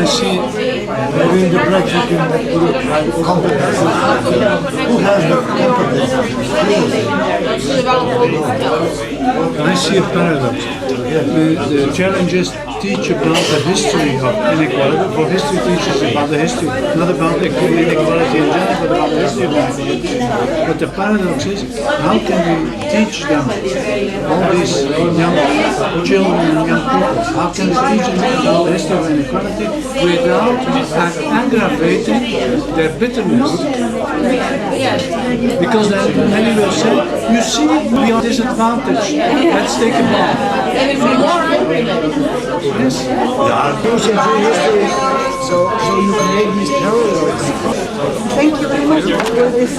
I see maybe in the practice you can make competence. Who has the competence? I see a paradox. The challenges teach about the history of inequality. For history teaches about the history, not about inequality in general, but about the history of inequality. But the paradox is, how can we teach them, all these young children and young people, how can we teach them about the history of inequality without aggravating their bitterness? Because then many will say, you see, we are disadvantaged, let's take a bath. Yes. So you create these parallels. Thank you very much for this.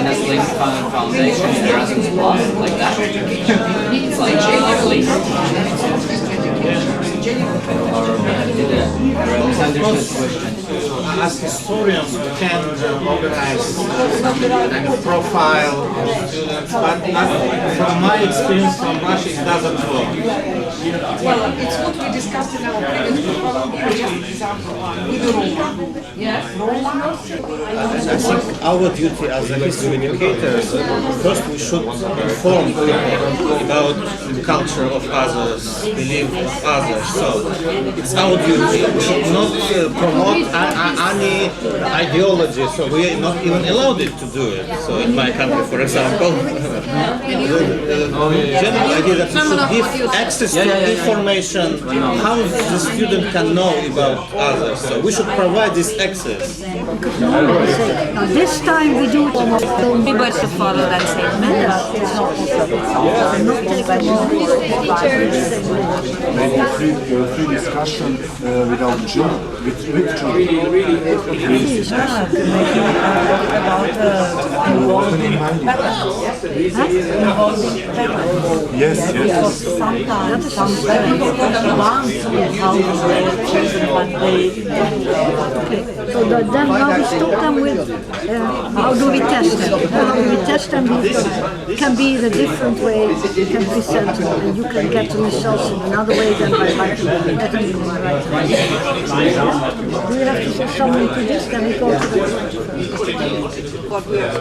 Nestlé Foundation, Erasmus Plus, like that. It's like Alexander's question. As historians, we can organize kind of profile of students, but from my experience from Russia, it doesn't work. Well, it's what we discussed in our previous program. Just example with Roma. Yes, Roma. I think our duty as a history educators, first we should inform people about the culture of others, belief of others. So it's our duty. We should not promote any ideology. So we are not even allowed it to do it. So in my country, for example, the general idea that we should give access to information, how the student can know about others. So we should provide this access. Now this time we do We were to follow that same method. Maybe free discussion without children, with children. Yes. sometimes some people want to help their children, but they so then how we stop them with how do we test them? How do we test them? It can be in a different way, you can present them and you can get the results in another way than by getting them in the right way. Do you have to say something to this? Can we go to the what we are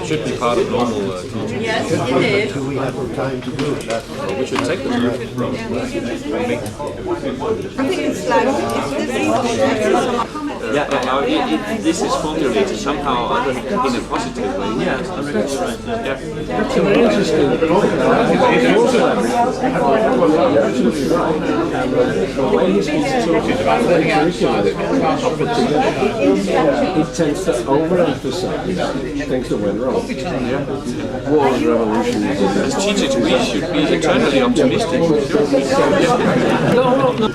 Should be part of normal teaching. Yes, it is. Do we have the time to do that? We should take them. I think it's like, it's This is formulated somehow in a positive way. Yeah, I reckon you're right. Yeah. That's very interesting. The way he's talking about the curriculum, it tends to overemphasize things that went wrong. War and revolution. As teachers, we should be eternally optimistic.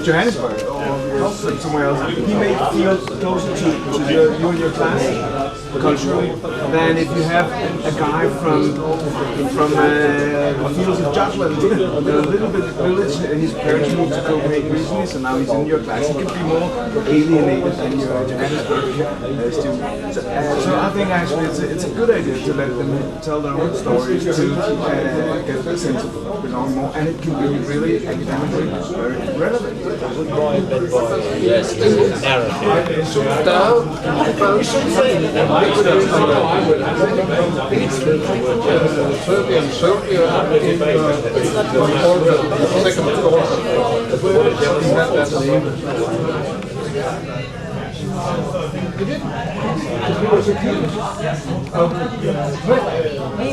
Johannesburg or somewhere else, he may feel closer to you and your class culturally than if you have a guy from fields of Jutland, a little bit village, and his parents moved to Copenhagen recently, so now he's in your class. He could be more alienated than your Johannesburg student. So I think actually it's a good idea to let them tell their own stories to get a sense of belonging more, and it can be really academically very relevant. Yes, narrative.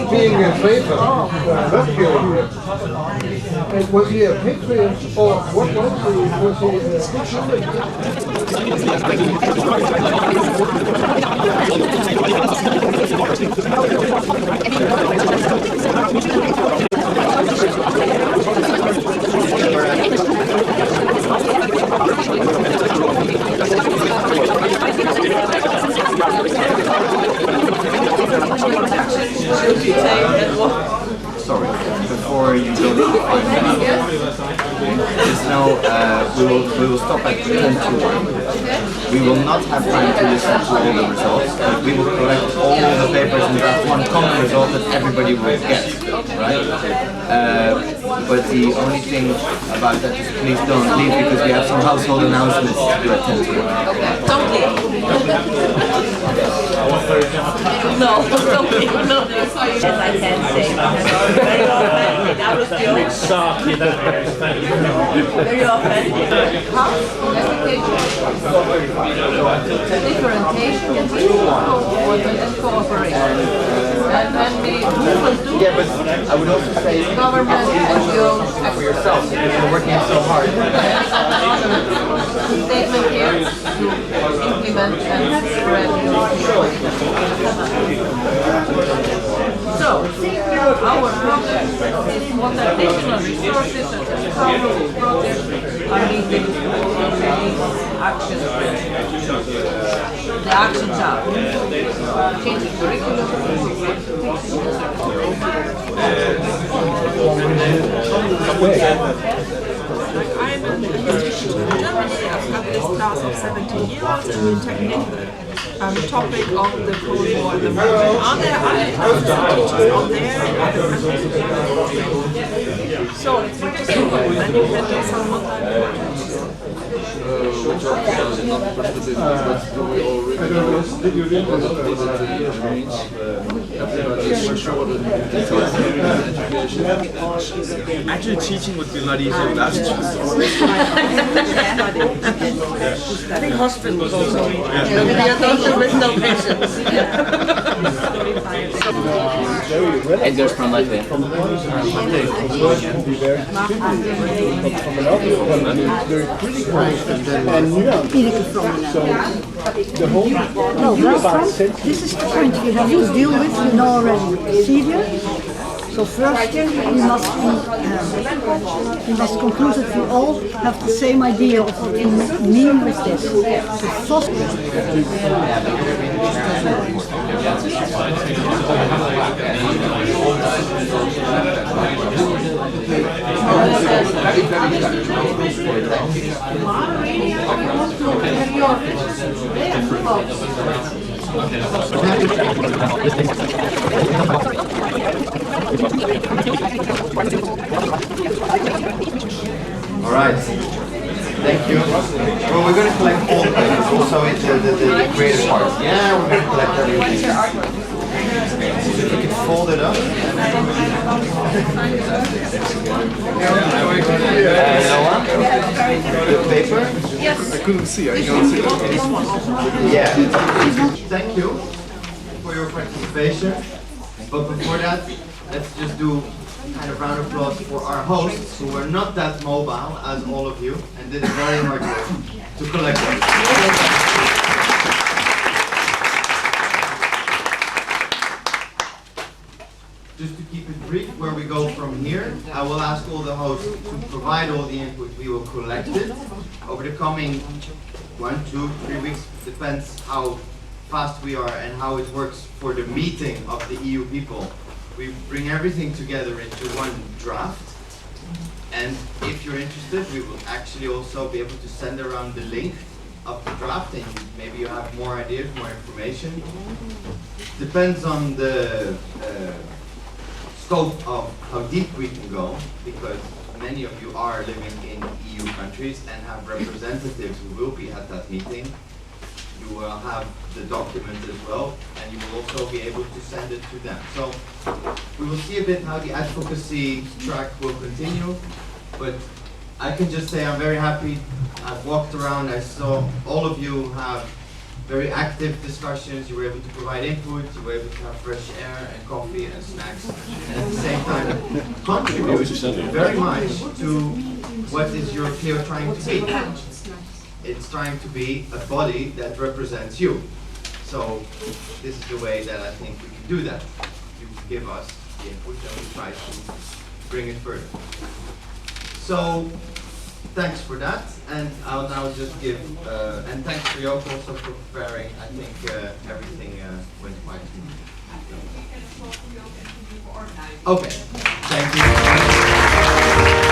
Being a traitor, was he a patriot or what was he? Sorry, before you go to the final, just know we will stop at 10 to 1. We will not have time to listen to all the results, but we will collect all the papers and draft one common result that everybody will get, right? But the only thing about that is please don't leave because we have some household announcements to do at 10 to 1. Don't leave. No, don't leave. No. As I can say. Very often, that was your very often. Differentiation and cooperation. And then we will do I would also say government, NGOs, for yourself because you're working so hard. statement here to implement and spread European. So, our problem is what additional resources and how those projects are needed for these actions. The actions are changing curriculum, I'm a history teacher in Germany. I've got this class of 17 years old doing technical topic of the Cold War at the moment. Are there other classes of teachers out there in other countries? So it's interesting and you can do some online Actually, teaching would be a lot easier without students. I think hospitals also. With no patients. Edgar's from Latvia. No, where from? This is the point we have to deal with, you know already. Syria. So first, we must conclude that we all have the same idea of what we mean with this. To foster. All right. Thank you. Well, we're going to collect all the papers, also the creative part. Yeah, we're going to collect everything. If we could fold it up. Noah? paper? Yes. I couldn't see. I can't see. This one also. Yeah. Thank you for your participation. But before that, let's just do kind of round of applause for our hosts who are not that mobile as all of you and did very hard work to collect them. Just to keep it brief, where we go from here, I will ask all the hosts to provide all the input we will collect it over the coming 1, 2, 3 weeks, depends how fast we are and how it works for the meeting of the EU people. We bring everything together into one draft, and if you're interested, we will actually also be able to send around the link of the draft, and maybe you have more ideas, more information. Depends on the scope of how deep we can go, because many of you are living in EU countries and have representatives who will be at that meeting. You will have the document as well, and you will also be able to send it to them. So we will see a bit how the advocacy track will continue, but I can just say I'm very happy. I've walked around, I saw all of you have very active discussions, you were able to provide input, you were able to have fresh air and coffee and snacks, and at the same time contribute very much to what is Euroclear trying to be. It's trying to be a body that represents you. So this is the way that I think we can do that. You give us the input and we try to bring it further. So thanks for that, and I'll now just give, and thanks to Joop also for preparing. I think everything went quite smooth. Okay, thank you.